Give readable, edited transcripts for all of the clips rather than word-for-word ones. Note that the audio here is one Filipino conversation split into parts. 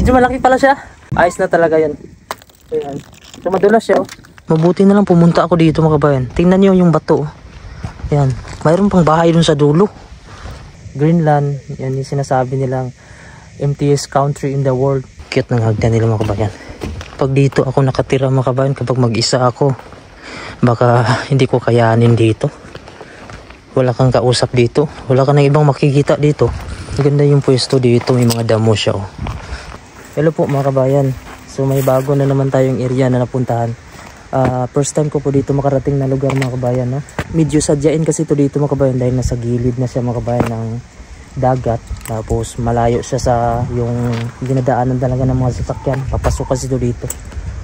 Medyo malaki pala siya. Ayos na talaga yan. Ayan. So madulas siya. Mabuti na lang pumunta ako dito mga kabayan. Tingnan niyo yung bato. Ayan. Mayroon pang bahay dun sa dulo. Greenland. Yan yung sinasabi nilang emptiest country in the world. Cute ng hagdan nila mga kabayan. Pag dito ako nakatira mga kabayan, kapag mag-isa ako, baka hindi ko kayanin dito. Wala kang kausap dito. Wala kang ibang makikita dito. Maganda yung pwesto dito. May mga damo siya. Oh. Hello po mga kabayan. So may bago na naman tayong area na napuntahan. First time ko po dito makarating na lugar mga kabayan. No? Medyo sadyain kasi ito dito mga kabayan dahil nasa gilid na siya mga kabayan ng dagat. Tapos malayo siya sa yung dinadaanan talaga ng mga sasakyan. Papasok kasi ito dito.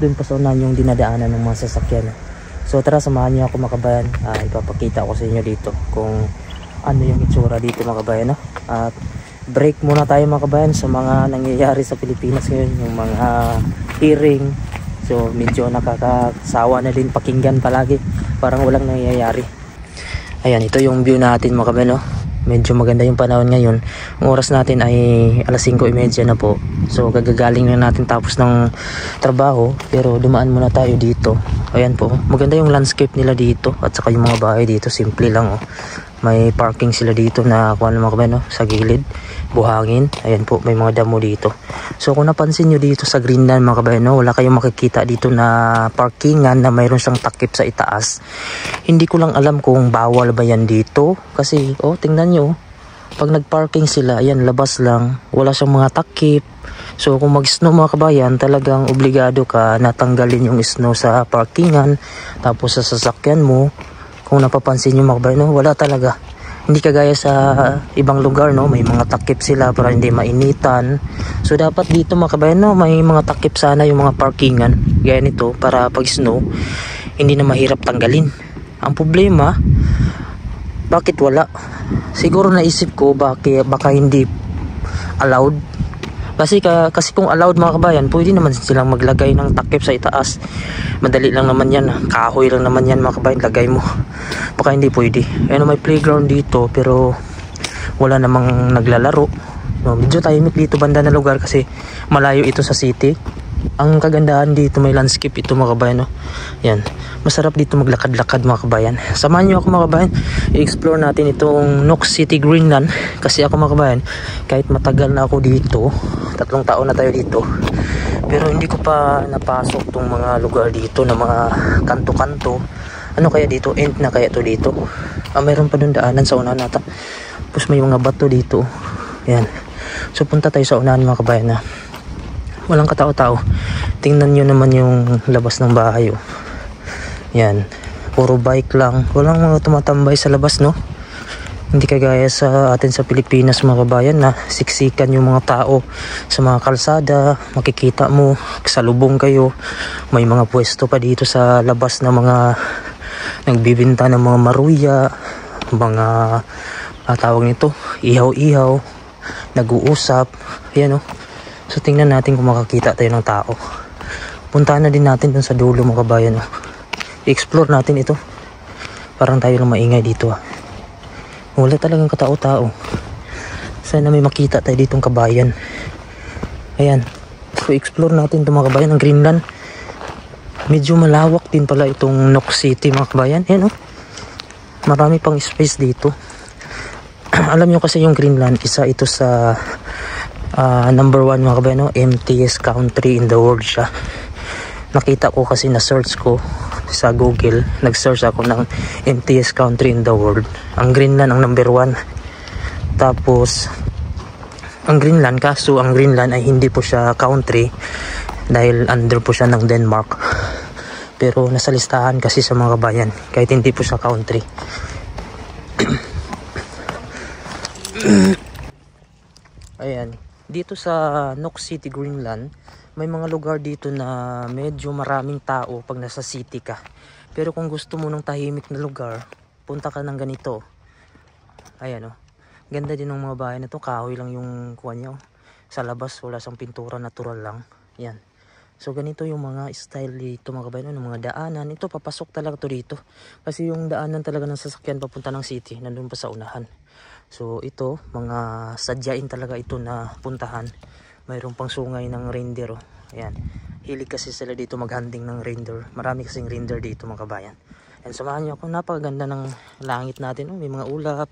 Doon pa sa unahan yung dinadaanan ng mga sasakyan. So tara, samahan niyo ako mga kabayan. Ipapakita ko sa inyo dito kung ano yung itsura dito mga kabayan. No? At break muna tayo mga kabayan sa mga nangyayari sa Pilipinas ngayon. Yung mga hearing. So medyo nakakasawa na din pakinggan palagi. Parang walang nangyayari. Ayan, ito yung view natin mga kabayan. No? Medyo maganda yung panahon ngayon. Ang oras natin ay alas 5:30 na po. So gagagaling na natin tapos ng trabaho. Pero dumaan muna tayo dito. Ayan po. Maganda yung landscape nila dito. At saka yung mga bahay dito. Simple lang. Oh. May parking sila dito na kung ano mga kabayan, no? Sa gilid. Buhangin. Ayan po. May mga damo dito. So kung napansin nyo dito sa Greenland mga kabayan, no? Wala kayong makikita dito na parkingan na mayroon siyang takip sa itaas. Hindi ko lang alam kung bawal ba yan dito. Kasi tingnan nyo. Pag nagparking sila, ayan, labas lang. Wala siyang mga takip. So kung mag-snow mga kabayan, talagang obligado ka natanggalin yung snow sa parkingan. Tapos sa sasakyan mo, kung napapansin nyo mga kabayan, no, wala talaga. Hindi kagaya sa ibang lugar, no, may mga takip sila para hindi mainitan. So dapat dito mga kabayan, no, may mga takip sana yung mga parkingan. Gaya nito, para pag snow, hindi na mahirap tanggalin. Ang problema, bakit wala? Siguro naisip ko baka hindi allowed. Kasi kung allowed mga kabayan, pwede naman silang maglagay ng takip sa itaas. Madali lang naman yan. Kahoy lang naman yan mga kabayan. Lagay mo. Baka hindi pwede. Ano, may playground dito pero wala namang naglalaro. No, medyo tahimik dito banda na lugar kasi malayo ito sa city. Ang kagandahan dito, may landscape ito mga kabayan. No? Yan. Masarap dito maglakad-lakad mga kabayan. Samahan nyo ako mga kabayan. I-explore natin itong Nuuk City, Greenland. Kasi ako mga kabayan, kahit matagal na ako dito, 3 taon na tayo dito, pero hindi ko pa napasok itong mga lugar dito na mga kanto-kanto. Ano kaya dito? End na kaya to dito? Mayroon pa dun daanan sa unahan nata. Tapos may mga bato dito. Yan. So punta tayo sa unahan mga kabayan na walang katao-tao. Tingnan nyo naman yung labas ng bahay. Oh. Yan. Puro bike lang. Walang mga tumatambay sa labas, no? Hindi kagaya sa atin sa Pilipinas mga kabayan na siksikan yung mga tao sa mga kalsada. Makikita mo, salubong kayo. May mga pwesto pa dito sa labas na mga nagbibinta ng mga maruya. Mga tawag nito, ihaw-ihaw. Nag-uusap. Ayan, no? So tingnan natin kung makakita tayo ng tao. Puntahan na din natin dun sa dulo mga kabayan. I-explore natin ito. Parang tayo lang maingay dito. Wala talagang katao-tao. Sana may makita tayo ditong kabayan. Ayan. So explore natin itong mga kabayan ng Greenland. Medyo malawak din pala itong Nuuk City mga kabayan. Ayan, oh. Marami pang space dito. Alam nyo kasi yung Greenland, isa ito sa number 1 mga kabayan, no? Emptiest country in the world siya. Nakita ko kasi na search ko sa Google, nag-search ako ng emptiest country in the world. Ang Greenland ang number 1. Tapos ang Greenland, kaso ang Greenland ay hindi po siya country dahil under po siya ng Denmark. Pero nasa listahan kasi sa mga kabayan kahit hindi po siya country. Ayan. Dito sa Nuuk City, Greenland, may mga lugar dito na medyo maraming tao pag nasa city ka. Pero kung gusto mo ng tahimik na lugar, punta ka ng ganito. Ayan, oh. Ganda din ng mga bahay na to. Kahoy lang yung kuha niya. Oh. Sa labas, wala siyang pintura, natural lang. Yan. So ganito yung mga style dito mga kabayan, ng mga daanan. Ito papasok talaga to dito. Kasi yung daanan talaga ng sasakyan papunta ng city, nandun pa sa unahan. So ito, mga sadyain talaga ito na puntahan. Mayroon pang sungay ng reindeer oh. Ayan. Hilig kasi sila dito maghunting ng reindeer. Marami kasing reindeer dito mga kabayan. And samahan nyo ako, napakaganda ng langit natin oh. May mga ulap.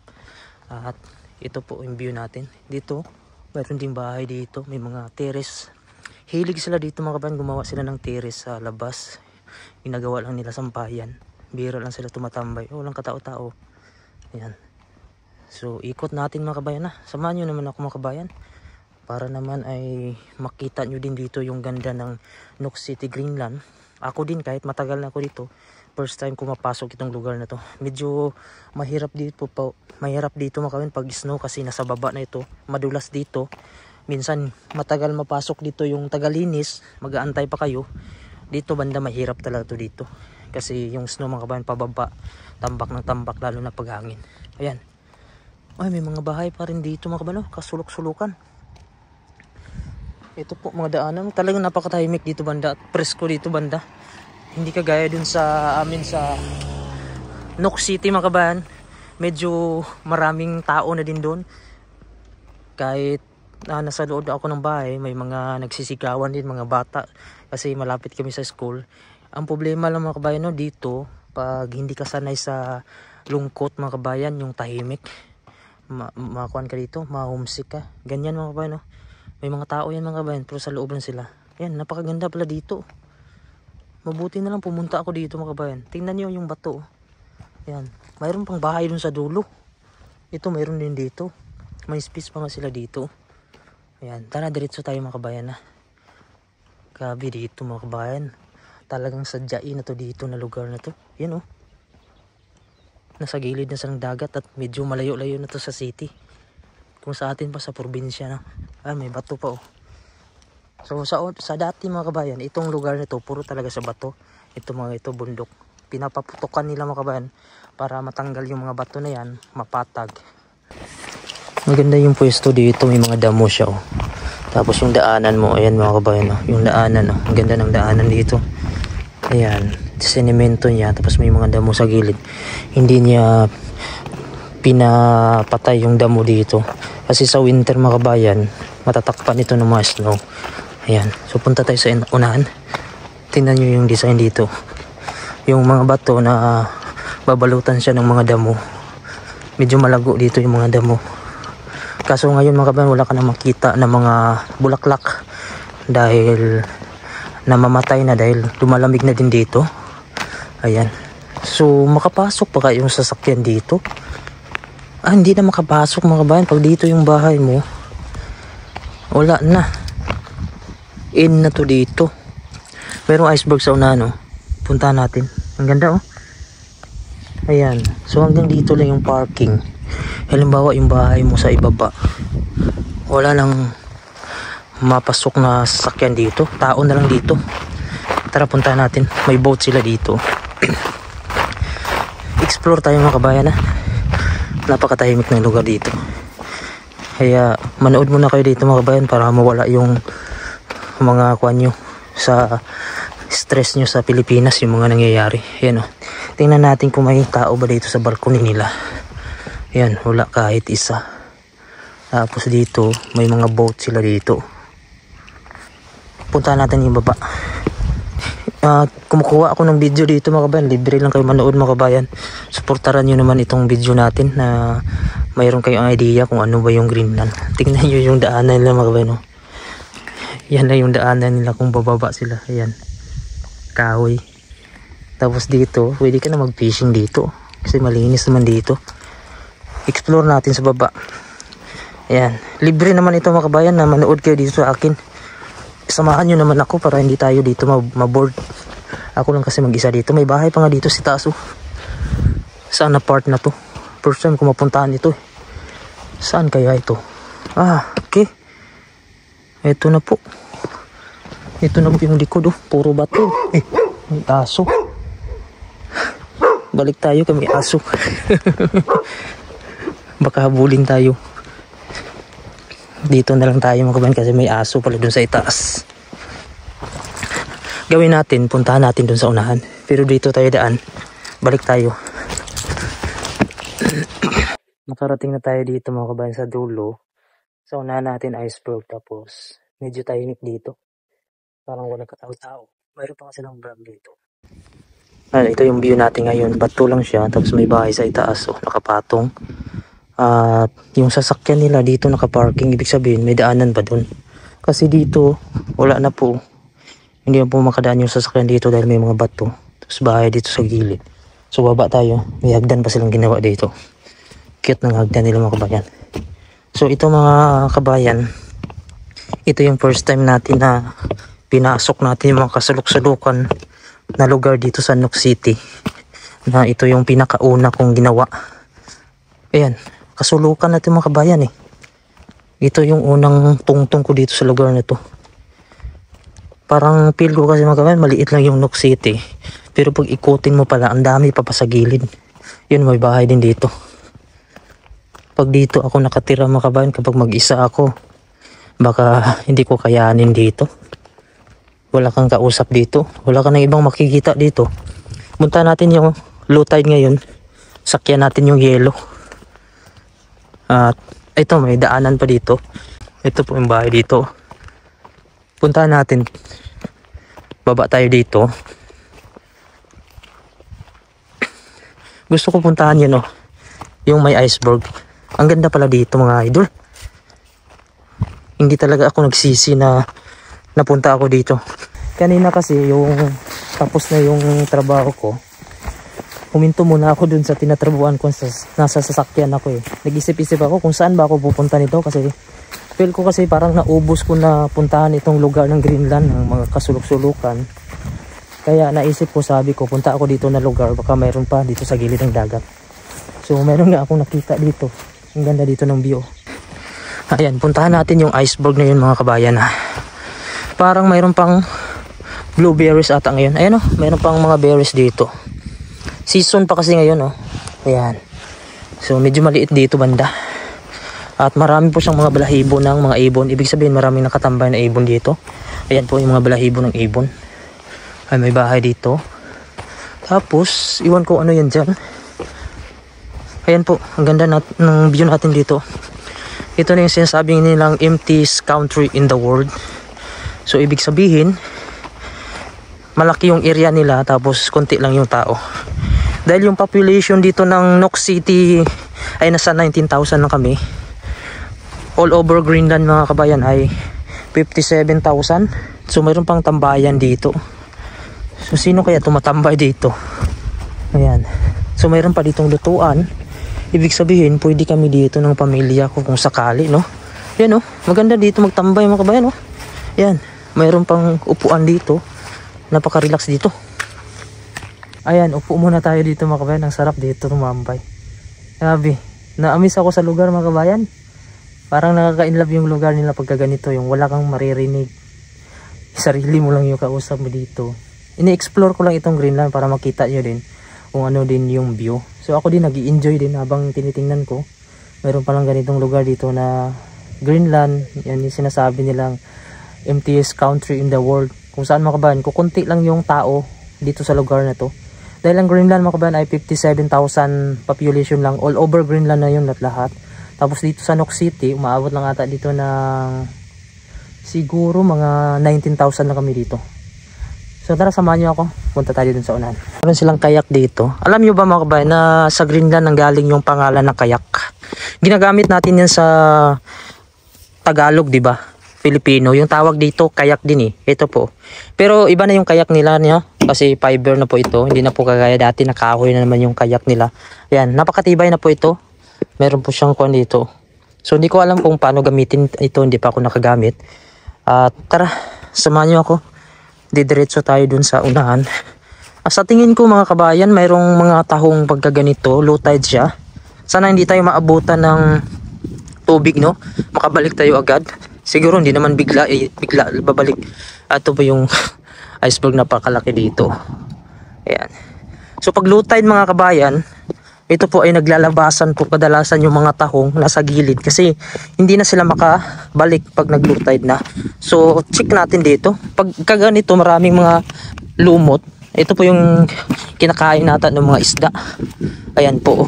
At ito po yung view natin. Dito, mayroon ding bahay dito. May mga terrace. Hilig sila dito mga kabayan. Gumawa sila ng terrace sa labas. Ginagawa lang nila sampayan. Bira lang sila tumatambay. Walang katao-tao. Ayan. So ikot natin mga kabayan na. Samahan nyo naman ako mga kabayan. Para naman ay makita nyo din dito yung ganda ng Nook City, Greenland. Ako din kahit matagal na ako dito. First time ko mapasok itong lugar na to. Medyo mahirap dito mga kabayan pag snow kasi nasa baba na ito. Madulas dito. Minsan matagal mapasok dito yung tagalinis. Mag-aantay pa kayo. Dito banda mahirap talaga to dito. Kasi yung snow mga kabayan pababa. Tambak ng tambak lalo na paghangin. Ayan. Ay may mga bahay pa rin dito mga kabayan. Kasulok-sulukan. Ito po mga daanan. Talagang napakatahimik dito banda. At presko dito banda. Hindi kagaya dun sa amin sa Nook City mga kabayan. Medyo maraming tao na din doon. Kahit nasa loob ako ng bahay, may mga nagsisigawan din mga bata. Kasi malapit kami sa school. Ang problema lang mga kabayan no, dito, pag hindi ka sanay sa lungkot mga kabayan, yung tahimik. Makuhan ka dito, ma-homesick ka. Ganyan mga kabayan no. May mga tao yan mga kabayan, pero sa loob lang sila. Yan, napakaganda pala dito. Mabuti na lang pumunta ako dito mga kabayan. Tingnan nyo yung bato. Yan, mayroon pang bahay dun sa dulo. Ito mayroon din dito. May space pa nga sila dito. Ayan, tara diretso tayo mga kabayan na. Grabe dito mga kabayan. Talagang sadyain na to dito na lugar na to. Yan oh. Nasa gilid na sa dagat at medyo malayo-layo na to sa city. Kung sa atin pa sa probinsya na. Ah, may bato pa oh. So sa dati mga kabayan, itong lugar nito puro talaga sa bato. Ito mga ito bundok. Pinapaputukan nila mga kabayan para matanggal yung mga bato na yan, mapatag. Maganda yung pwesto dito, may mga damo siya oh. Tapos yung daanan mo, ayan mga kabayan oh. Yung daanan oh. Ang ganda ng daanan dito. Ayan, sinemento niya, tapos may mga damo sa gilid. Hindi niya pinapatay yung damo dito. Kasi sa winter mga kabayan, matatakpan ito ng mga snow. Ayan, so punta tayo sa unahan. Tingnan nyo yung design dito. Yung mga bato na babalutan siya ng mga damo. Medyo malago dito yung mga damo. Kaso ngayon mga kabayan, wala ka na makita ng mga bulaklak. Dahil namamatay na dahil lumalamig na din dito. Ayan. So makapasok pa kayong sasakyan dito. Ah, hindi na makapasok mga kabayan. Pag dito yung bahay mo, wala na. In na to dito. Merong iceberg sa unahan, no? Punta natin. Ang ganda, oh. Ayan. So hanggang dito lang yung parking. Halimbawa yung bahay mo sa ibaba. Wala nang mapasok na sasakyan dito. Tao na lang dito. Tara punta natin. May boat sila dito. Explore tayo mga kabayan, ha? Napakatahimik ng lugar dito. Kaya manood muna kayo dito mga kabayan para mawala yung mga kuwan nyo sa stress nyo sa Pilipinas, yung mga nangyayari. Ayan oh. Tingnan natin kung may tao ba dito sa balkoni nila. Ayan, wala kahit isa. Tapos dito may mga boat sila dito. Punta natin yung baba. Kumukuha ako ng video dito mga kabayan. Libre lang kayo manood mga kabayan. Suportaran nyo naman itong video natin na mayroon kayong idea kung ano ba yung Greenland. Tingnan nyo yung daanan nila mga kabayan. Yan na yung daanan nila kung bababa sila. Ayan. Kahoy. Tapos dito, pwede ka na mag-fishing dito. Kasi malinis naman dito. Explore natin sa baba. Ayan. Libre naman ito mga kabayan na manood kayo dito sa akin. Samahan nyo naman ako para hindi tayo dito maboard. Ako lang kasi mag-isa dito. May bahay pa nga dito si Taso. Saan na part na to? First time ko mapuntahan ito. Saan kaya ito? Ah, okay. Ito na po. Ito na po yung likod oh. Puro bato. May aso. Balik tayo kami aso. Baka habulin tayo. Dito na lang tayo mga kabayan kasi may aso pala dun sa itaas. Gawin natin, puntahan natin dun sa unahan. Pero dito tayo daan. Balik tayo. Nakarating na tayo dito mga kabayan sa dulo. Sa unahan natin iceberg tapos Medyo tahimik dito. Parang walang katao-tao. Mayroon pa kasi ng vlog dito. Ito yung view natin ngayon. Bato lang siya. Tapos may bahay sa itaas. Nakapatong. At yung sasakyan nila dito nakaparking. Ibig sabihin may daanan pa dun. Kasi dito wala na po. Hindi na po makadaan yung sasakyan dito dahil may mga bato. Tapos bahay dito sa gilid. So baba tayo. May hagdan pa silang ginawa dito. Cute ng hagdan nila mga kabayan. So ito mga kabayan, ito yung first time natin na pinasok natin yung mga kasulok-sulukan na lugar dito sa Nook City. Na ito yung pinakauna kong ginawa. Ayan, kasulukan natin mga kabayan eh. Ito yung unang tungtong ko dito sa lugar na to. Parang feel ko kasi mga kabayan, maliit lang yung Nook City. Pero pag ikutin mo pala, ang dami pa sa gilid. Yun, may bahay din dito. Pag dito ako nakatira mga kabayan, kapag mag-isa ako, baka hindi ko kayanin dito. Wala kang kausap dito. Wala kang ibang makikita dito. Punta natin yung low tide ngayon. Sakyan natin yung yelo. At ito, may daanan pa dito. Ito po yung bahay dito. Puntahan natin. Baba tayo dito. Gusto ko puntahan yun yung may iceberg. Ang ganda pala dito mga idol. Hindi talaga ako nagsisi na napunta ako dito. Kanina kasi yung tapos na yung trabaho ko, huminto muna ako dun sa tinatrabuhan ko, nasa sasakyan ako eh. Nag-isip-isip ako kung saan ba ako pupunta nito kasi feel ko kasi parang naubos ko na puntahan itong lugar ng Greenland, ng mga kasulok-sulukan. Kaya naisip ko, sabi ko, punta ako dito na lugar, baka mayroon pa dito sa gilid ng dagat. So meron nga akong nakita dito. Ang ganda dito ng view. Ayan, puntahan natin yung iceberg na yun mga kabayan. Parang mayroon pang blueberries ata ngayon. Ayan mayroon pang mga berries dito. Season pa kasi ngayon Ayan. So medyo maliit dito banda. At marami po siyang mga balahibo ng mga ibon. Ibig sabihin maraming nakatambay na ibon dito. Ayan po yung mga balahibo ng ibon. Ay, may bahay dito. Tapos iwan ko ano yan dyan. Ayan po, ang ganda ng view natin dito. Ito na yung sinasabing nilang emptiest country in the world. So ibig sabihin malaki yung area nila tapos konti lang yung tao. Dahil yung population dito ng Nook City ay nasa 19,000 na kami. All over Greenland mga kabayan ay 57,000. So mayroon pang tambayan dito. So sino kaya tumatambay dito? Ayan. So mayroon pa ditong lutuan. Ibig sabihin pwede kami dito ng pamilya ko kung sakali Yan maganda dito magtambay mga kabayan Yan. Mayroon pang upuan dito. Napaka-relax dito. Ayan, upo muna tayo dito mga kabayan. Ang sarap dito tumambay. Sabi, na-amaze ako sa lugar mga kabayan. Parang nakaka-inlove yung lugar nila pagka ganito. Yung wala kang maririnig. Sarili mo lang yung kausap mo dito. Ini-explore ko lang itong Greenland para makita nyo din kung ano din yung view. So ako din nag-i-enjoy din habang tinitingnan ko. Mayroon palang ganitong lugar dito na Greenland. Yan yung sinasabi nilang emptiest country in the world. Kung saan mga kabayan, kukunti lang yung tao dito sa lugar na to. Dahil ang Greenland mga kabayan ay 57,000 population lang. All over Greenland na yun lahat. Tapos dito sa Nook City, umaabot lang ata dito ng siguro mga 19,000 na kami dito. So tara, samahan nyo ako. Punta tayo dun sa unahan. Meron silang kayak dito. Alam nyo ba mga kabayan na sa Greenland nanggaling yung pangalan ng kayak? Ginagamit natin yan sa Tagalog, di ba? Filipino. Yung tawag dito, kayak din Ito po. Pero iba na yung kayak nila kasi fiber na po ito. Hindi na po kagaya dati, nakahoy na naman yung kayak nila. Ayan, napakatibay na po ito. Meron po siyang kuwan dito. So hindi ko alam kung paano gamitin ito. Hindi pa ako nakagamit. Tara, samahan nyo ako. Didiretso tayo dun sa unahan. Sa tingin ko mga kabayan, mayroong mga tahong pagka ganito, low tide siya. Sana hindi tayo maabutan ng tubig makabalik tayo agad. Siguro hindi naman bigla babalik. Ito po yung iceberg, napakalaki dito. Ayan. So pag low tide mga kabayan, ito po ay naglalabasan po kadalasan yung mga tahong nasa gilid kasi hindi na sila makabalik pag nag low tide na. So check natin dito. Pag kaganito maraming mga lumot, ito po yung kinakain natin ng mga isda. Ayan po.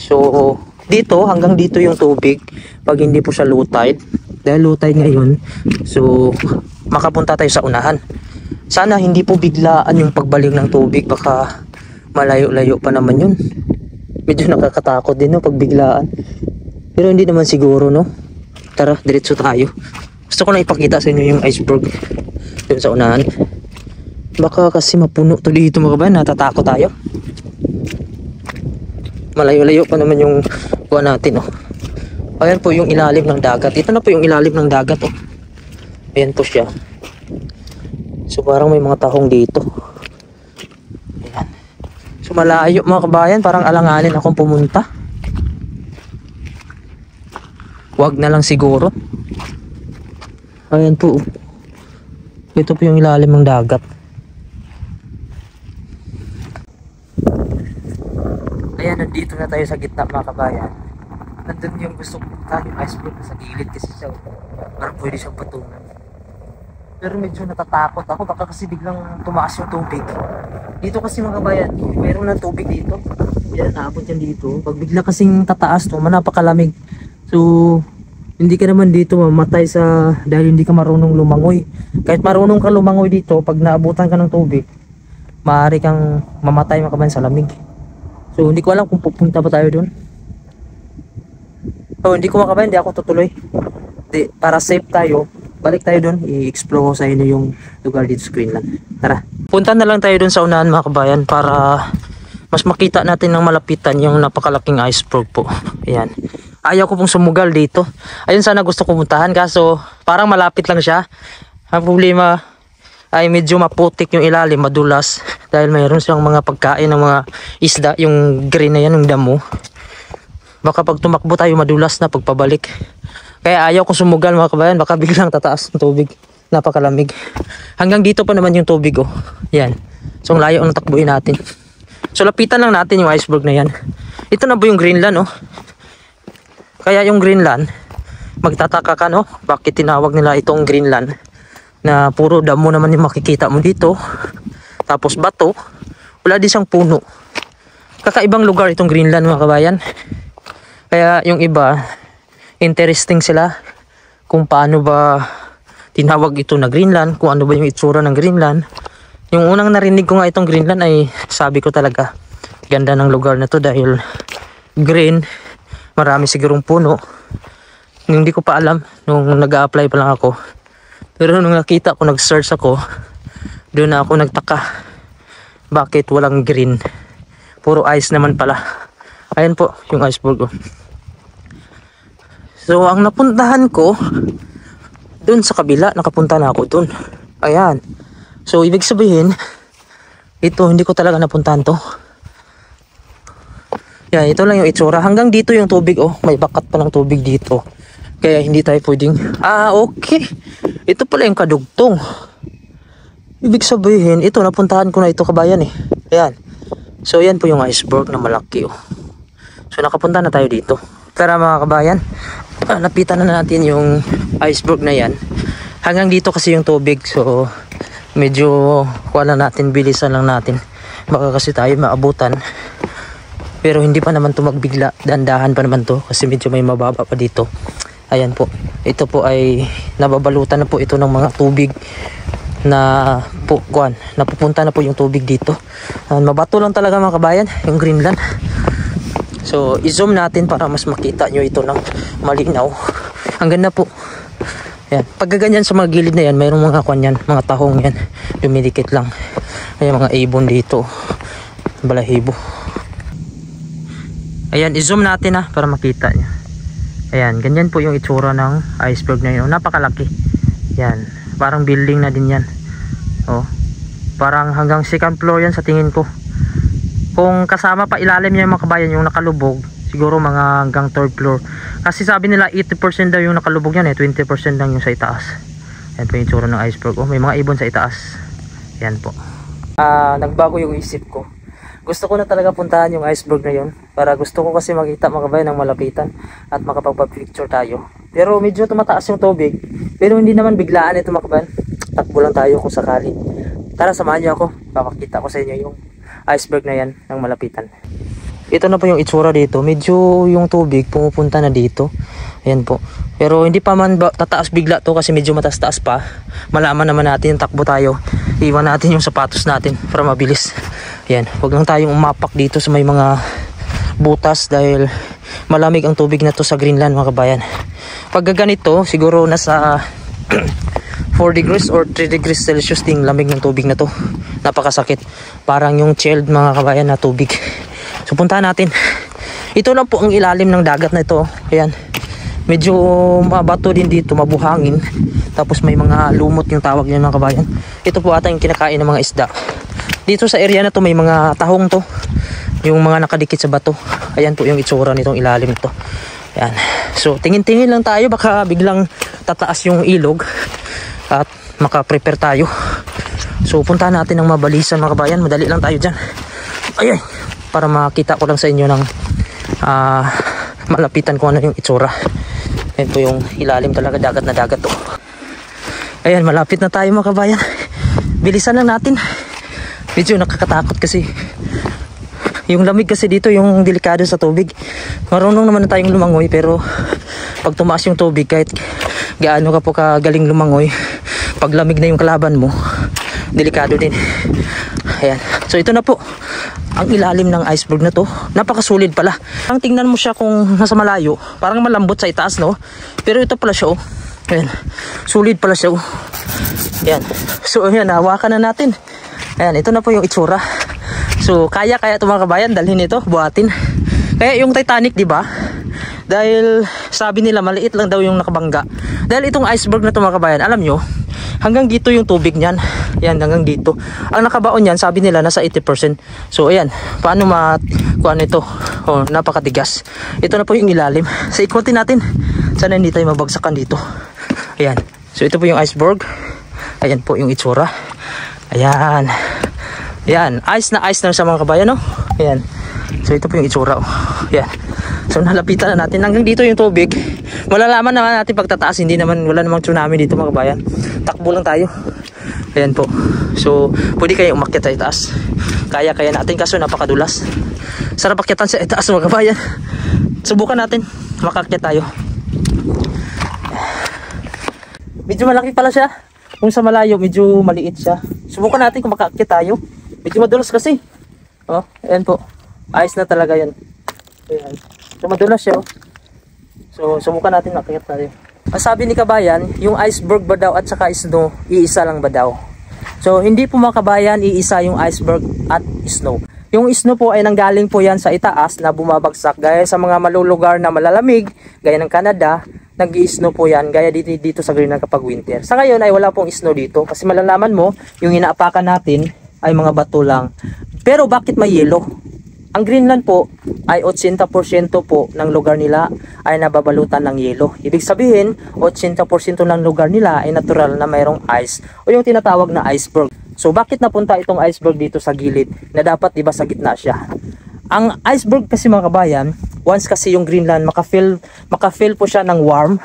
So dito hanggang dito yung tubig pag hindi po siya low tide. dahil low tide ngayon. So makapunta tayo sa unahan. Sana hindi po biglaan yung pagbalik ng tubig, baka malayo-layo pa naman yun. Medyo nakakatakot din no pag biglaan, pero hindi naman siguro no. Tara, diretso tayo. Gusto ko na ipakita sa inyo yung iceberg dun sa unahan. Baka kasi mapuno to dito mga kabayan, natatakot tayo. Malayo-layo pa naman yung kuha natin oh. Ayan po yung ilalim ng dagat. Ito na po yung ilalim ng dagat oh. Ayan po siya. So parang may mga tahong dito. Ayan. So malayo mga kabayan, parang alanganin akong pumunta. Wag na lang siguro. Ayan po. Ito po yung ilalim ng dagat. Ayan, nandito na tayo sa gitna mga kabayan. Nandun yung gusto ko punta, yung iceberg sa gilid kasi siya. Parang pwede siyang patungan. Pero medyo natatakot ako, baka kasi biglang tumaas yung tubig. Dito kasi mga kabayan, mayroon ng tubig dito. Yan, naabot yan dito. Pag bigla kasing tataas to, napakalamig. So hindi ka naman dito mamatay sa dahil hindi ka marunong lumangoy. Kahit marunong ka lumangoy dito, pag naabutan ka ng tubig, maaari kang mamatay mga kabayan sa lamig. So hindi ko alam kung pupunta pa tayo doon. So hindi ko mga kabayan, hindi ako tutuloy. Para safe tayo, balik tayo doon, i-explore ko sa inyo yung lugar dito sa Greenland. Tara, punta na lang tayo doon sa unahan mga kabayan para mas makita natin ng malapitan yung napakalaking iceberg po. Ayan. Ayaw ko pong sumugal dito. Ayun, sana gusto ko puntahan, kaso parang malapit lang siya. Ang problema ay medyo maputik yung ilalim, madulas, dahil mayroon silang mga pagkain ng mga isda, yung green na yan, yung damo. Baka pag tumakbo tayo madulas na pagpabalik. Kaya ayaw ko sumugal mga kabayan, baka biglang tataas ng tubig. Napakalamig. Hanggang dito pa naman yung tubig oh. Yan. So ang layo ang takbuhin natin. So lapitan lang natin yung iceberg na yan. Ito na po yung Greenland oh. Kaya yung Greenland, magtataka ka no, bakit tinawag nila itong Greenland, na puro damo naman yung makikita mo dito, tapos bato, wala din siyang puno. Kakaibang lugar itong Greenland mga kabayan. Kaya yung iba, interesting sila kung paano ba tinawag ito na Greenland, kung ano ba yung itsura ng Greenland. Yung unang narinig ko nga itong Greenland ay sabi ko talaga, ganda ng lugar na to dahil green, marami sigurong puno. Hindi ko pa alam nung nag-a-apply pa lang ako. Pero nung nakita ko, nag-search ako, doon na ako nagtaka. Bakit walang green? Puro ice naman pala. Ayan po yung iceberg. So ang napuntahan ko, doon sa kabila, nakapunta na ako doon. Ayan. So ibig sabihin, ito hindi ko talaga napuntahan to. Yan, ito lang yung itsura. Hanggang dito yung tubig oh. May bakat pa ng tubig dito. Kaya hindi tayo pwedeng... okay. Ito pala yung kadugtong. Ibig sabihin, ito napuntahan ko na ito kabayan eh. Ayan. So yan po yung iceberg na malaki oh. So nakapunta na tayo dito. Tara mga kabayan. Lapitan na natin yung iceberg na yan. Hanggang dito kasi yung tubig. So medyo wala natin, bilisan lang natin. Baka kasi tayo maabutan. Pero hindi pa naman ito magbigla, dahan-dahan pa naman to kasi medyo may mababa pa dito. Ayan po, ito po ay nababalutan na po ito ng mga tubig na po, napupunta na po yung tubig dito. Mabato lang talaga mga kabayan, yung Greenland. So i-zoom natin para mas makita nyo ito ng malinaw. Ang ganda po. Ayan. Pag ganyan sa mga gilid na yan, mayroong mga yan, mga tahong yan, dumidikit lang. Ayan, mga ibon dito, balahibo. Ayan, i-zoom natin para makita nyo. Ayan, ganyan po yung itsura ng iceberg na yun. Napakalaki. Yan, parang building na din yan. Oh, parang hanggang second floor yan sa tingin ko. Kung kasama pa ilalim niya yung mga kabayan, yung nakalubog, siguro mga hanggang third floor. Kasi sabi nila 80% daw yung nakalubog yan 20% lang yung sa itaas. Ayan po yung itsura ng iceberg. Oh, may mga ibon sa itaas. Yan po. Nagbago yung isip ko. Gusto ko na talaga puntahan yung iceberg na yun. Para gusto ko kasi makita mga kabayan ng malapitan at makapagpa-picture tayo. Pero medyo tumataas yung tubig. Pero hindi naman biglaan ito mga kabayan. Takbo lang tayo kung sakali. Tara, samahan niyo ako. Papakita ko sa inyo yung iceberg na yan ng malapitan. Ito na po yung itsura dito. Medyo yung tubig pumupunta na dito. Ayan po. Pero hindi pa man tataas bigla to kasi medyo mataas-taas pa. Malaman naman natin yung takbo tayo. Iwan natin yung sapatos natin para mabilis. Ayan, huwag lang tayong umapak dito sa may mga butas dahil malamig ang tubig na to sa Greenland mga kabayan. Pag ganito, siguro nasa 4 degrees or 3 degrees Celsius ting lamig ng tubig na to. Napakasakit. Parang yung chilled mga kabayan na tubig. So puntahan natin. Ito lang po ang ilalim ng dagat na ito. Ayan. Medyo mabato din dito, mabuhangin. Tapos may mga lumot yung tawag niyan mga kabayan. Ito po ata yung kinakain ng mga isda. Dito sa area na to may mga tahong to. Yung mga nakadikit sa bato. Ayan po yung itsura nitong ilalim nito. Ayan. So tingin-tingin lang tayo, baka biglang tataas yung ilog. At makaprepare tayo. So puntahan natin ng mabalisan mga kabayan. Madali lang tayo dyan. Ayan. Para makita ko lang sa inyo ng malapitan ko ano yung itsura. Ayan po yung ilalim talaga, dagat na dagat to. Ayan, malapit na tayo mga kabayan. Bilisan lang natin. Medyo nakakatakot kasi yung lamig kasi dito, yung delikado sa tubig. Marunong naman na tayong lumangoy pero pag tumaas yung tubig, kahit gaano ka po kagaling lumangoy, pag lamig na yung kalaban mo, delikado din. Ayan, so ito na po ang ilalim ng iceberg na to. Napakasulit pala. Ang tingnan mo siya kung nasa malayo, parang malambot sa itaas, no? Pero ito pala siya, oh. Ayan. Sulit pala siya, oh. Ayan. So ayan, hawakan na natin. Ayan, ito na po yung itsura. So kaya ito mga kabayan, dalhin ito, buhatin. Kaya yung Titanic, di ba? Dahil sabi nila maliit lang daw yung nakabangga. Dahil itong iceberg na to mga kabayan, alam nyo, hanggang dito yung tubig niyan. Yan, hanggang dito. Ang nakabaon yan, sabi nila nasa 80%. So ayan, paano kuan ito? Oh, napakatigas. Ito na po yung ilalim. So ikutin natin. Sana hindi tayo mabagsakan dito. Ayan. So ito po yung iceberg. Ayan po yung itsura. Ayan. Ayan, ice na sa mga kabayan, no? Ayan. So ito po yung itsura, oh. Ayan. So nalapitan na natin. Hanggang dito yung tubig. Malalaman naman natin pagtataas. Wala namang tsunami dito mga kabayan. Takbo lang tayo. Ayan po. So pwede kayo umakyat sa itaas. Kaya natin kaso napakadulas. Sarap akyatan sa itaas mga kabayan. Subukan natin. Makakyat tayo. Medyo malaki pala siya. Kung sa malayo medyo maliit siya. Subukan natin kung makakyat tayo. Medyo madulas kasi. Oh, ayan po. Ayos na talaga yan. Ayan. So madulas siya, oh. So subukan natin makakyat tayo. Ang sabi ni kabayan, yung iceberg ba daw at saka snow, iisa lang ba daw? So hindi po mga kabayan, iisa yung iceberg at snow. Yung snow po ay nanggaling po yan sa itaas na bumabagsak. Gaya sa mga malulugar na malalamig, gaya ng Canada, nag-i-snow po yan, gaya dito sa Greenland kapag winter. Sa ngayon ay wala pong snow dito kasi malalaman mo, yung inaapakan natin ay mga bato lang. Pero bakit may yelo? Ang Greenland po ay 80% po ng lugar nila ay nababalutan ng yelo. Ibig sabihin, 80% ng lugar nila ay natural na mayroong ice o yung tinatawag na iceberg. So bakit napunta itong iceberg dito sa gilid na dapat diba sa gitna siya? Ang iceberg kasi mga kabayan, once kasi yung Greenland makafeel po siya ng warm,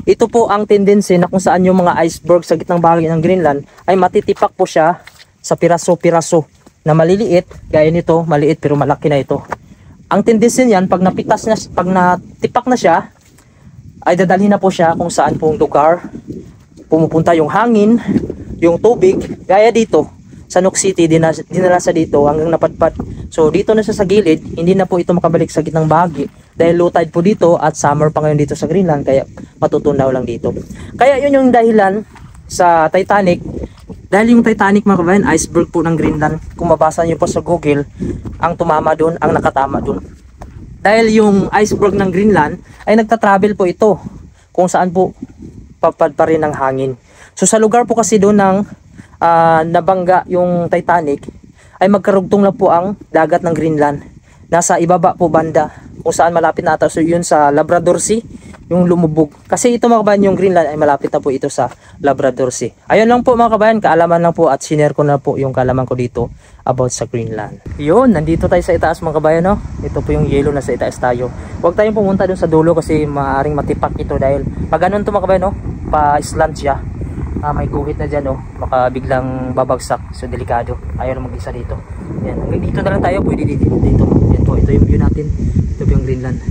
ito po ang tendency na kung saan yung mga iceberg sa gitnang bahagi ng Greenland ay matitipak po siya sa piraso-piraso na maliliit, gaya nito, maliit pero malaki na ito. Ang tendency niyan, pag natipak na siya, ay dadalhin na po siya kung saan pong lugar pumupunta yung hangin, yung tubig, gaya dito, sa Nook City, dinala sa dito hanggang napadpad. So dito na siya sa gilid, hindi na po ito makabalik sa gitnang bahagi dahil low tide po dito at summer pa ngayon dito sa Greenland, kaya matutunaw lang dito. Kaya yun yung dahilan sa Titanic. Dahil yung Titanic mga kabayan, iceberg po ng Greenland. Kung mabasa nyo po sa Google, ang tumama dun, ang nakatama dun. Dahil yung iceberg ng Greenland ay nagta-travel po ito kung saan po papad pa rin ang hangin. So sa lugar po kasi doon ng nabangga yung Titanic ay magkarugtong lang po ang dagat ng Greenland. Nasa ibaba po banda kung saan malapit na ata. So yun sa Labrador Sea, yung lumubog. Kasi ito mga kabayan, yung Greenland ay malapit na po ito sa Labrador Sea. Ayun lang po mga kabayan, kaalaman lang po at sinare ko na po yung kaalaman ko dito about sa Greenland. Yun, nandito tayo sa itaas mga kabayan, no? Ito po yung yellow na sa itaas tayo. Huwag tayong pumunta dun sa dulo kasi maaaring matipak ito dahil pag ganun to mga kabayan, no? Pa-slant siya. May guhit na dyan, no? Baka biglang babagsak. So delikado. Ayaw na mag-isa dito. Yan, hanggang dito na lang tayo. Pwede dito. Yan po, ito yung view natin. Ito po yung Greenland.